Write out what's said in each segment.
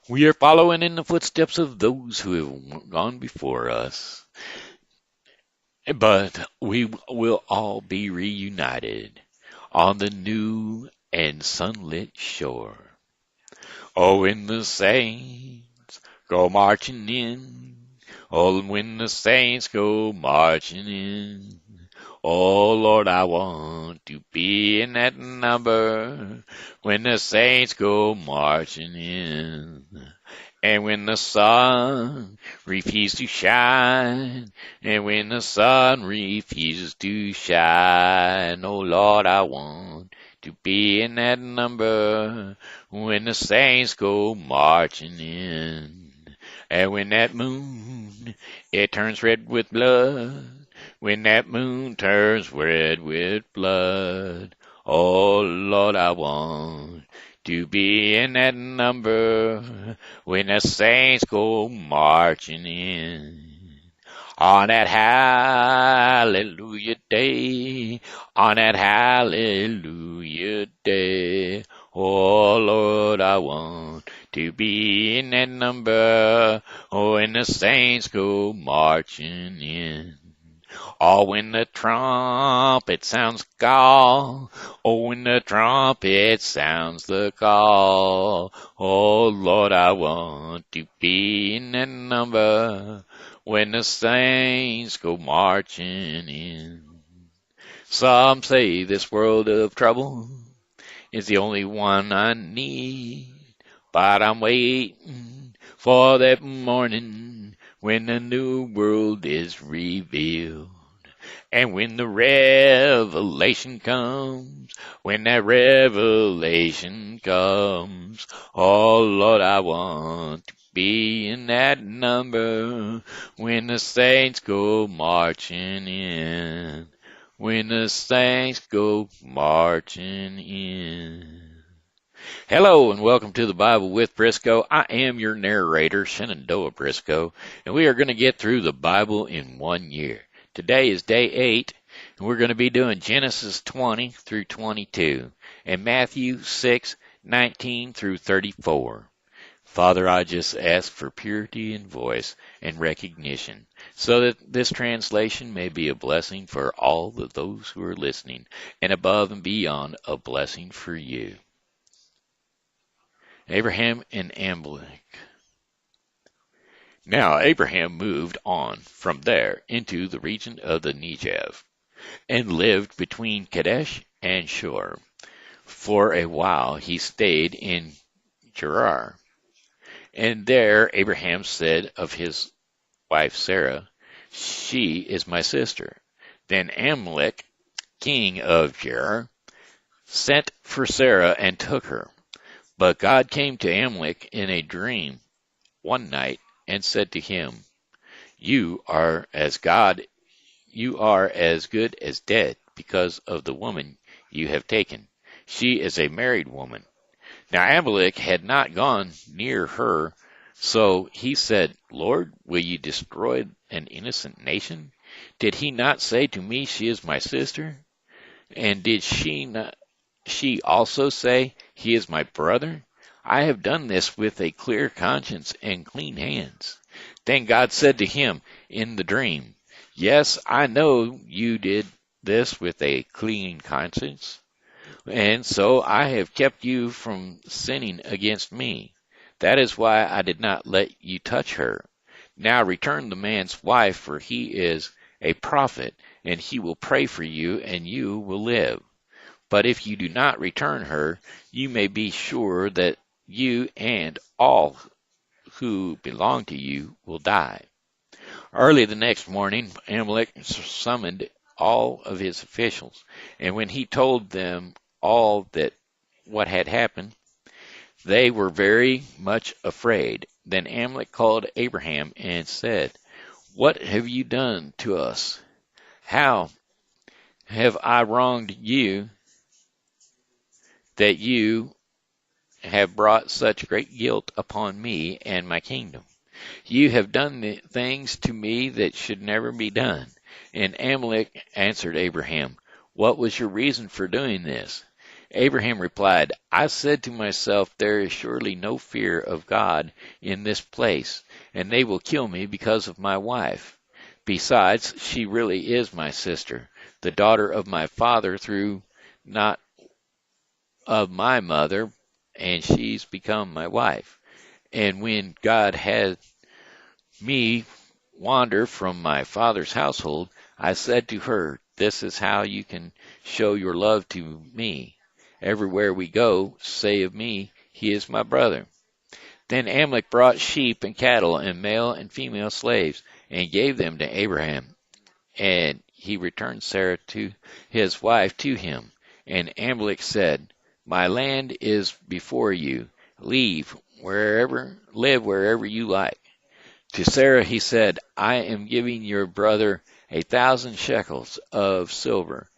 We are following in the footsteps of those who have gone before us, but we will all be reunited on the new and sunlit shore. Oh, when the saints go marching in, oh, when the saints go marching in, oh, Lord, I want to be in that number when the saints go marching in. And when the sun refuses to shine, and when the sun refuses to shine, oh Lord, I want to be in that number when the saints go marching in. And when that moon, it turns red with blood, when that moon turns red with blood, oh Lord, I want to be in that number when the saints go marching in. On that hallelujah day, on that hallelujah day, oh Lord, I want to be in that number when the saints go marching in. Oh, when the trumpet sounds call, oh, when the trumpet sounds the call, oh, Lord, I want to be in that number when the saints go marching in. Some say this world of trouble is the only one I need, but I'm waiting for that morning when the new world is revealed. And when the revelation comes, when that revelation comes, oh Lord, I want to be in that number when the saints go marching in. When the saints go marching in. Hello and welcome to the Bible with Briscoe. I am your narrator, Shenandoah Briscoe, and we are going to get through the Bible in 1 year. Today is day 8, and we're going to be doing Genesis 20 through 22 and Matthew 6:19 through 34. Father, I just ask for purity in voice and recognition so that this translation may be a blessing for all of those who are listening and above and beyond a blessing for you. Abraham and Amalek. Now Abraham moved on from there into the region of the Negev, and lived between Kadesh and Shur. For a while he stayed in Gerar. And there Abraham said of his wife Sarah, "She is my sister." Then Amalek, king of Gerar, sent for Sarah and took her. But God came to Amalek in a dream one night and said to him, You are as good as dead because of the woman you have taken. She is a married woman. Now Amalek had not gone near her, so he said, Lord, will you destroy an innocent nation? Did he not say to me, She is my sister? And did she also say, He is my brother? I have done this with a clear conscience and clean hands. Then God said to him in the dream, Yes, I know you did this with a clean conscience, and so I have kept you from sinning against me. That is why I did not let you touch her. Now return the man's wife, for he is a prophet, and he will pray for you, and you will live. But if you do not return her, you may be sure that you and all who belong to you will die. Early the next morning, Amalek summoned all of his officials, and when he told them all that what had happened, they were very much afraid. Then Amalek called Abraham and said, What have you done to us? How have I wronged you that you have brought such great guilt upon me and my kingdom? You have done the things to me that should never be done. And Amalek answered Abraham, What was your reason for doing this? Abraham replied, I said to myself, there is surely no fear of God in this place, and they will kill me because of my wife. Besides, she really is my sister, the daughter of my father through not of my mother, and she's become my wife. And when God had me wander from my father's household, I said to her, this is how you can show your love to me. Everywhere we go, say of me, he is my brother. Then Amalek brought sheep and cattle and male and female slaves and gave them to Abraham. And he returned Sarah to his wife to him. And Amalek said, my land is before you. Live wherever you like. To Sarah he said, I am giving your brother 1,000 shekels of silver.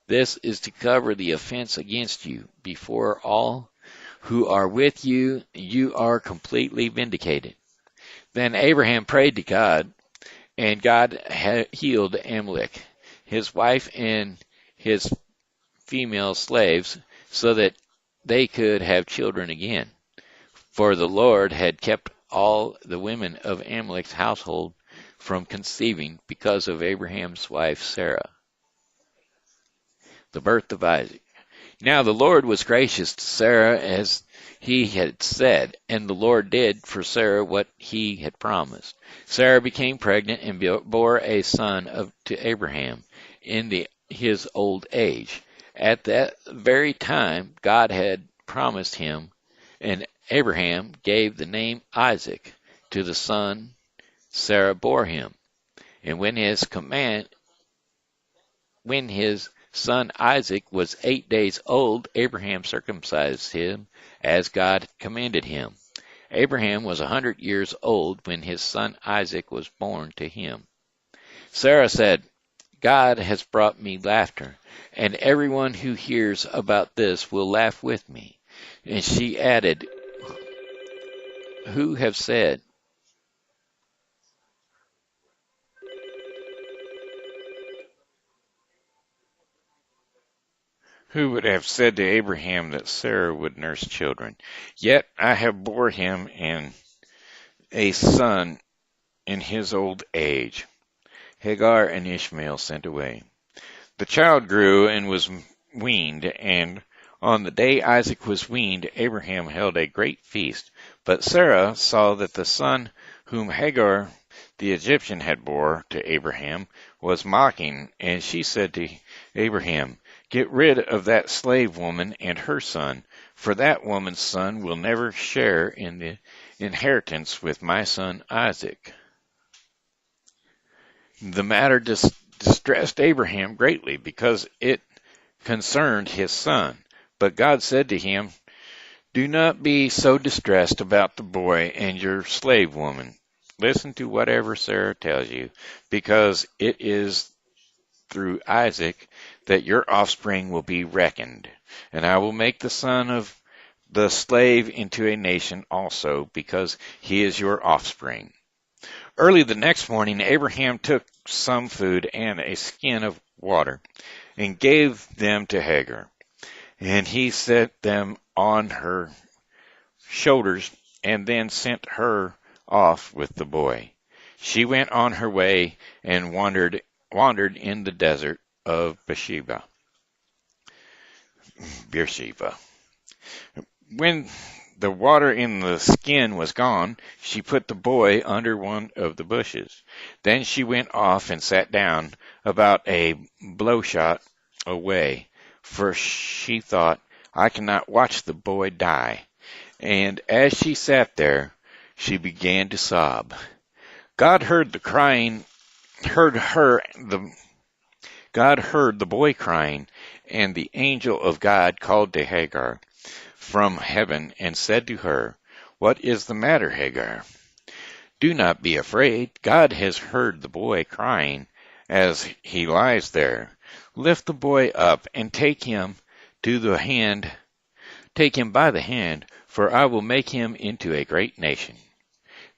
This is to cover the offense against you. Before all who are with you, you are completely vindicated. Then Abraham prayed to God, and God healed Amalek, his wife, and his female slaves, so that they could have children again. For the Lord had kept all the women of Amalek's household from conceiving because of Abraham's wife Sarah. The birth of Isaac. Now the Lord was gracious to Sarah as he had said, and the Lord did for Sarah what he had promised. Sarah became pregnant and bore a son to Abraham in his old age. At that very time God had promised him, and Abraham gave the name Isaac to the son Sarah bore him. And when his son Isaac was 8 days old, Abraham circumcised him as God commanded him. Abraham was 100 years old when his son Isaac was born to him. Sarah said, God has brought me laughter, and everyone who hears about this will laugh with me. And she added, Who have said, Who would have said to Abraham that Sarah would nurse children? Yet I have bore him a son in his old age. Hagar and Ishmael sent away. The child grew and was weaned, and on the day Isaac was weaned, Abraham held a great feast. But Sarah saw that the son whom Hagar the Egyptian had bore to Abraham was mocking, and she said to Abraham, Get rid of that slave woman and her son, for that woman's son will never share in the inheritance with my son Isaac. The matter distressed Abraham greatly, because it concerned his son. But God said to him, Do not be so distressed about the boy and your slave woman. Listen to whatever Sarah tells you, because it is through Isaac that your offspring will be reckoned. And I will make the son of the slave into a nation also, because he is your offspring. Early the next morning, Abraham took some food and a skin of water and gave them to Hagar. And he set them on her shoulders and then sent her off with the boy. She went on her way and wandered in the desert of Beersheba. When the water in the skin was gone, she put the boy under one of the bushes. Then she went off and sat down about a blowshot away, for she thought, I cannot watch the boy die. And as she sat there, she began to sob. God heard the boy crying, and the angel of God called to Hagar from heaven and said to her, What is the matter, Hagar? Do not be afraid. God has heard the boy crying as he lies there. Lift the boy up and take him by the hand, for I will make him into a great nation.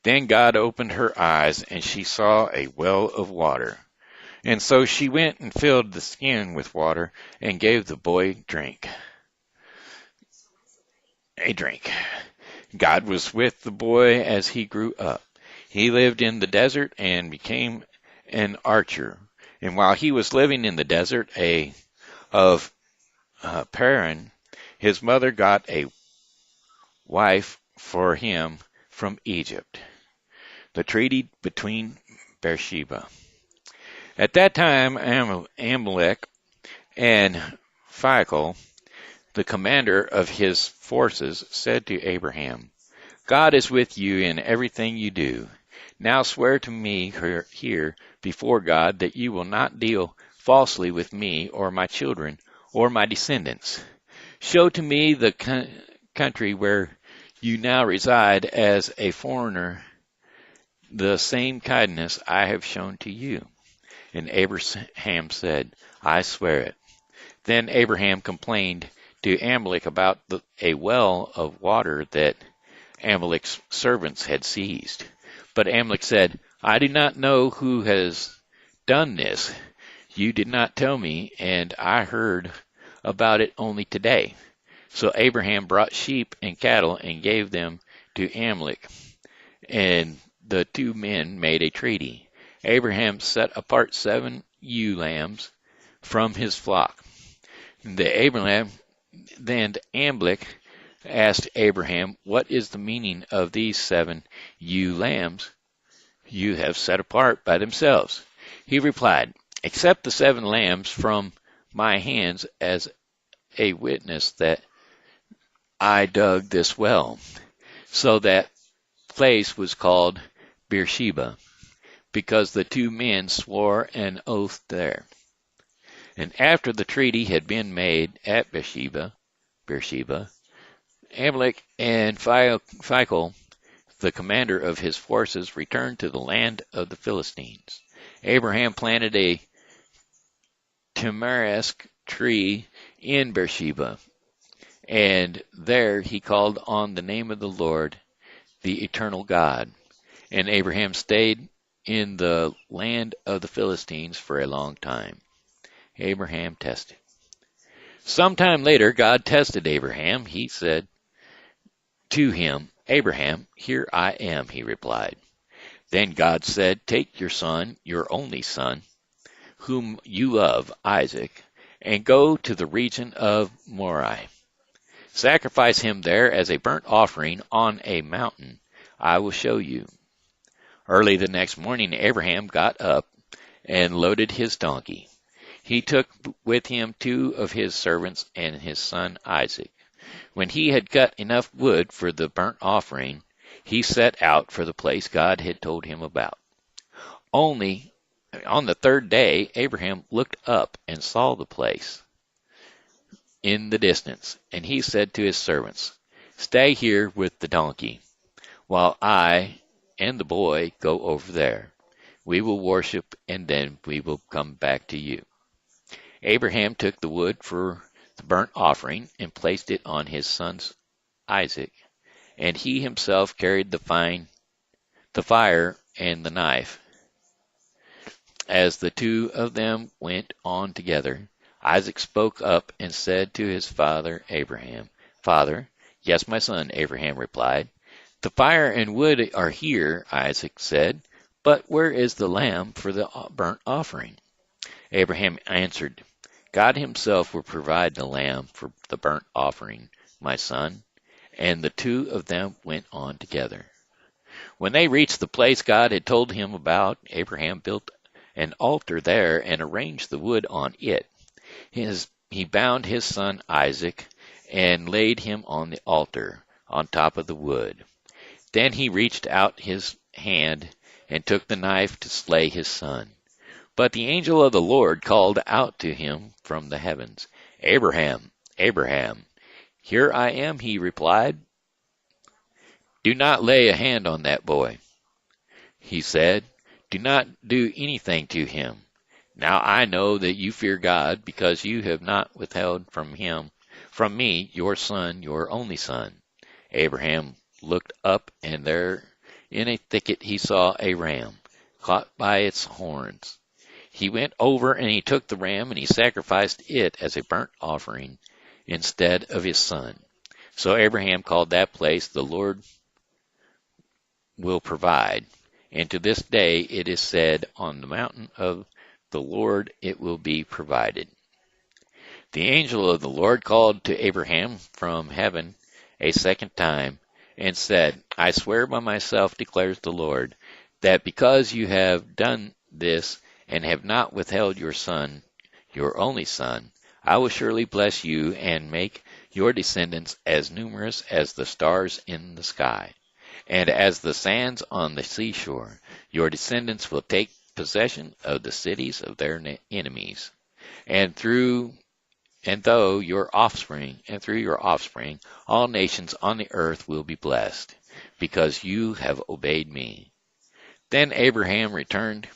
Then God opened her eyes, and she saw a well of water. And so she went and filled the skin with water and gave the boy drink. a drink. God was with the boy as he grew up. He lived in the desert and became an archer. And while he was living in the desert of Paran, his mother got a wife for him from Egypt. The treaty between Beersheba. At that time, Amalek and Phicol, the commander of his forces, said to Abraham, God is with you in everything you do. Now swear to me here before God that you will not deal falsely with me or my children or my descendants. Show to me the country where you now reside as a foreigner, the same kindness I have shown to you. And Abraham said, I swear it. Then Abraham complained to Amalek about a well of water that Amalek's servants had seized. But Amalek said, I do not know who has done this. You did not tell me, and I heard about it only today. So Abraham brought sheep and cattle and gave them to Amalek, and the two men made a treaty. Abraham set apart 7 ewe lambs from his flock. Then Amalek asked Abraham, what is the meaning of these 7 ewe lambs you have set apart by themselves? He replied, accept the 7 lambs from my hands as a witness that I dug this well. So that place was called Beersheba, because the 2 men swore an oath there. And after the treaty had been made at Beersheba, Amalek and Phicol, the commander of his forces, returned to the land of the Philistines. Abraham planted a tamarisk tree in Beersheba, and there he called on the name of the Lord, the eternal God. And Abraham stayed in the land of the Philistines for a long time. Abraham tested. Sometime later, God tested Abraham. He said to him, Abraham, here I am, he replied. Then God said, take your son, your only son, whom you love, Isaac, and go to the region of Moriah. Sacrifice him there as a burnt offering on a mountain I will show you. Early the next morning, Abraham got up and loaded his donkey. He took with him 2 of his servants and his son Isaac. When he had cut enough wood for the burnt offering, he set out for the place God had told him about. Only on the 3rd day, Abraham looked up and saw the place in the distance, and he said to his servants, stay here with the donkey, while I and the boy go over there. We will worship, and then we will come back to you. Abraham took the wood for the burnt offering and placed it on his son Isaac, and he himself carried the fire and the knife. As the 2 of them went on together, Isaac spoke up and said to his father Abraham, Father, yes, my son, Abraham replied. The fire and wood are here, Isaac said, but where is the lamb for the burnt offering? Abraham answered, God himself will provide the lamb for the burnt offering, my son. And the 2 of them went on together. When they reached the place God had told him about, Abraham built an altar there and arranged the wood on it. He bound his son Isaac and laid him on the altar on top of the wood. Then he reached out his hand and took the knife to slay his son. But the angel of the Lord called out to him from the heavens, Abraham, Abraham. Here I am, he replied. Do not lay a hand on that boy, he said. Do not do anything to him. Now I know that you fear God, because you have not withheld from me, your son, your only son. Abraham looked up, and there in a thicket he saw a ram, caught by its horns. He went over and he took the ram and he sacrificed it as a burnt offering instead of his son. So Abraham called that place, the Lord will provide. And to this day it is said, on the mountain of the Lord it will be provided. The angel of the Lord called to Abraham from heaven a second time and said, I swear by myself, declares the Lord, that because you have done this and have not withheld your son, your only son, I will surely bless you and make your descendants as numerous as the stars in the sky, and as the sands on the seashore. Your descendants will take possession of the cities of their enemies, and through your offspring, all nations on the earth will be blessed, because you have obeyed me. Then Abraham returned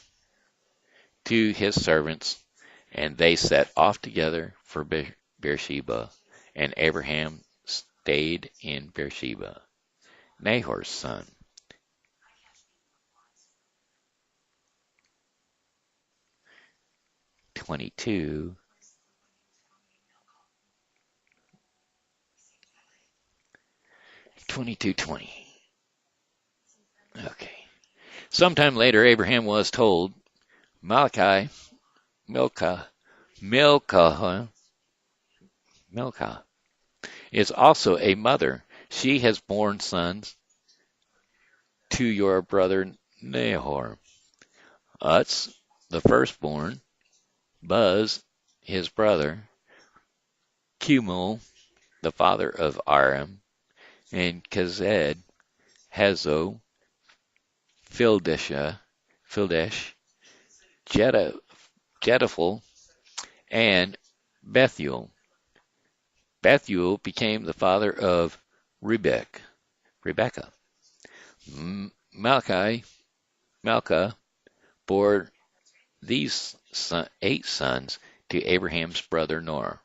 to his servants, and they set off together for Beersheba, and Abraham stayed in Beersheba, Nahor's son. (22) 22:20. Okay. Sometime later, Abraham was told, Milcah, Milcah, Milcah, Milcah is also a mother. She has borne sons to your brother Nahor. Utz, the firstborn, Buz, his brother, Cumul, the father of Aram, and Kezed, Hazo, Fildesh, Jethaphel, and Bethuel. Bethuel became the father of Rebekah. Malchi bore these 8 sons to Abraham's brother Nor.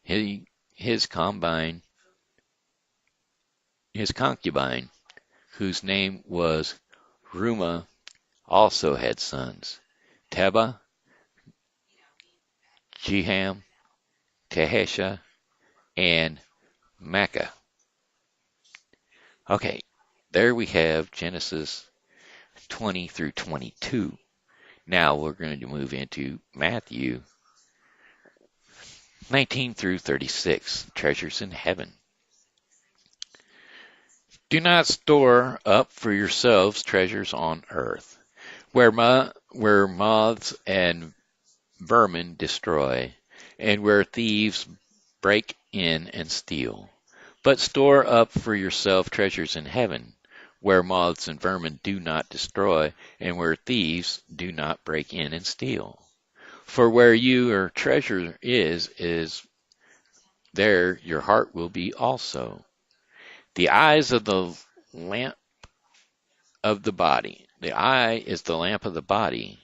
His concubine, whose name was Ruma, also had sons, Teba, Jeham, Tehesha, and Makkah. Okay, there we have Genesis 20 through 22. Now we're going to move into Matthew 19 through 36, treasures in heaven. Do not store up for yourselves treasures on earth, where moths and vermin destroy, and where thieves break in and steal. But store up for yourself treasures in heaven, where moths and vermin do not destroy, and where thieves do not break in and steal. For where your treasure is there your heart will be also. The eyes of the lamp of the body. The eye is the lamp of the body.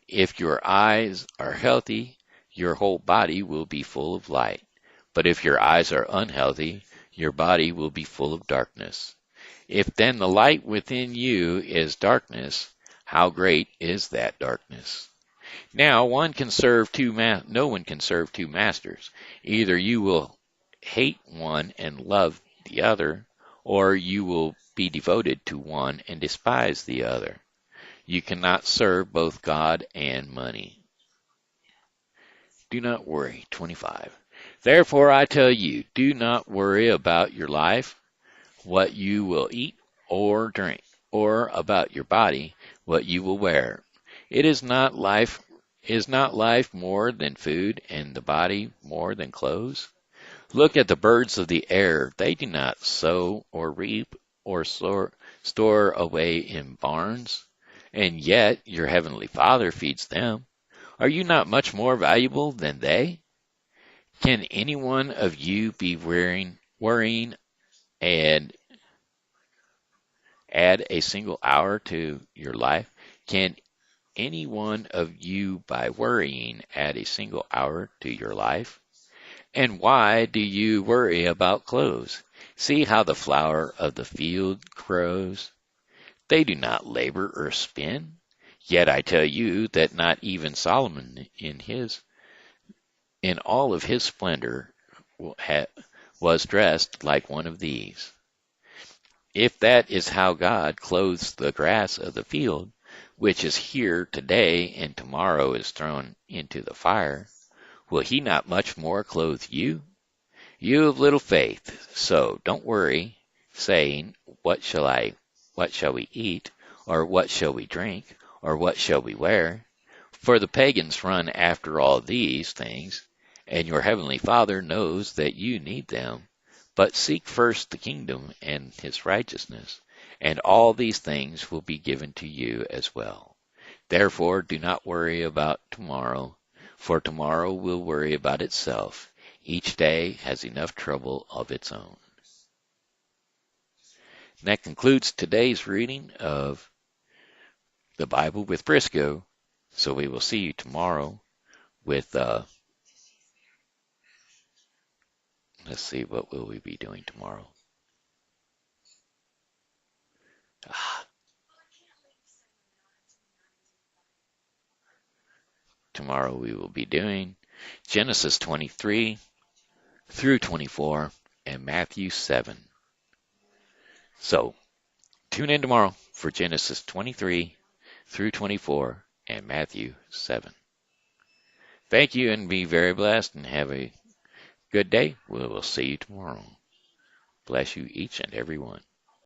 If your eyes are healthy, your whole body will be full of light. But if your eyes are unhealthy, your body will be full of darkness. If then the light within you is darkness, how great is that darkness? Now no one can serve two masters. Either you will hate one and love the other, or you will be devoted to one and despise the other. You cannot serve both God and money. Do not worry. 25. Therefore I tell you, do not worry about your life, what you will eat or drink, or about your body, what you will wear. Is not life more than food, and the body more than clothes? Look at the birds of the air. They do not sow or reap or store away in barns, and yet your heavenly Father feeds them. Are you not much more valuable than they? Can any one of you be worrying and add a single hour to your life? Can any one of you, by worrying, add a single hour to your life? And why do you worry about clothes? See how the flower of the field grows. They do not labor or spin. Yet I tell you that not even Solomon in all of his splendor was dressed like one of these. If that is how God clothes the grass of the field, which is here today and tomorrow is thrown into the fire, will he not much more clothe you? You of little faith. So don't worry, saying, what shall we eat? Or what shall we drink? Or what shall we wear? For the pagans run after all these things, and your heavenly Father knows that you need them. But seek first the kingdom and his righteousness, and all these things will be given to you as well. Therefore do not worry about tomorrow, for tomorrow will worry about itself. Each day has enough trouble of its own. And that concludes today's reading of the Bible with Briscoe. So we will see you tomorrow with, let's see, what will we be doing tomorrow? Tomorrow we will be doing Genesis 23 through 24 and Matthew 7. So tune in tomorrow for Genesis 23 through 24 and Matthew 7. Thank you and be very blessed and have a good day. We will see you tomorrow. Bless you each and every one.